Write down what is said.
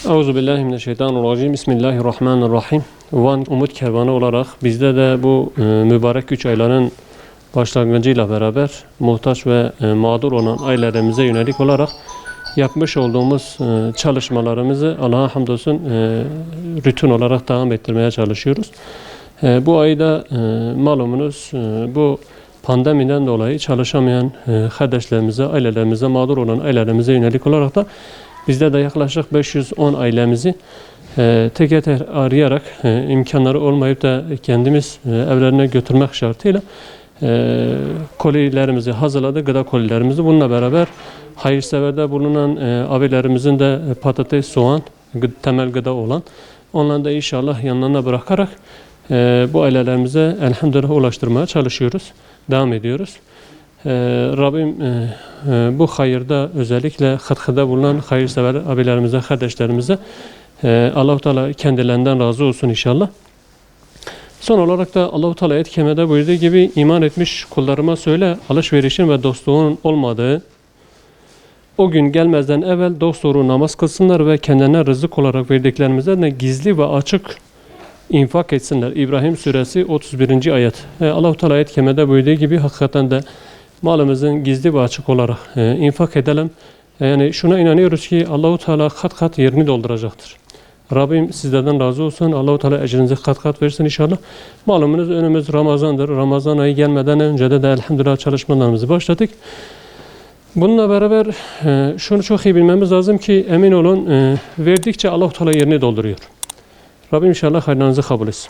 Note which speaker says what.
Speaker 1: Euzubillahimineşşeytanirracim. Bismillahirrahmanirrahim. Van Umut Kervanı olarak bizde de bu mübarek 3 ayların başlangıcıyla beraber muhtaç ve mağdur olan ailelerimize yönelik olarak yapmış olduğumuz çalışmalarımızı Allah'a hamdolsun rutin olarak devam ettirmeye çalışıyoruz. Bu ayda malumunuz bu pandemiden dolayı çalışamayan kardeşlerimize, ailelerimize, mağdur olan ailelerimize yönelik olarak da bizde de yaklaşık 510 ailemizi teker teker arayarak imkanları olmayıp da kendimiz evlerine götürmek şartıyla kolilerimizi hazırladık, gıda kolilerimizi. Bununla beraber hayırseverde bulunan abilerimizin de patates, soğan, temel gıda olan onları da inşallah yanlarına bırakarak bu ailelerimize elhamdülillah ulaştırmaya çalışıyoruz, devam ediyoruz. Rabbim bu hayırda özellikle katkıda bulunan hayırsever abilerimize, kardeşlerimize Allah-u Teala kendilerinden razı olsun inşallah. Son olarak da Allah-u Teala ayet-i kerimede buyurduğu gibi iman etmiş kullarıma söyle alışverişin ve dostluğun olmadığı o gün gelmezden evvel dosdoğru namaz kılsınlar ve kendilerine rızık olarak verdiklerimizden de gizli ve açık infak etsinler. İbrahim suresi 31. ayet. Allah-u Teala ayet-i kerimede buyurduğu gibi hakikaten de malımızın gizli ve açık olarak infak edelim. Yani şuna inanıyoruz ki Allah-u Teala kat kat yerini dolduracaktır. Rabbim sizlerden razı olsun. Allah-u Teala ecrinizi kat kat versin inşallah. Malumunuz önümüz Ramazan'dır. Ramazan ayı gelmeden önce de elhamdülillah çalışmalarımızı başladık. Bununla beraber şunu çok iyi bilmemiz lazım ki emin olun verdikçe Allah-u Teala yerini dolduruyor. Rabbim inşallah hayırlarınızı kabul etsin.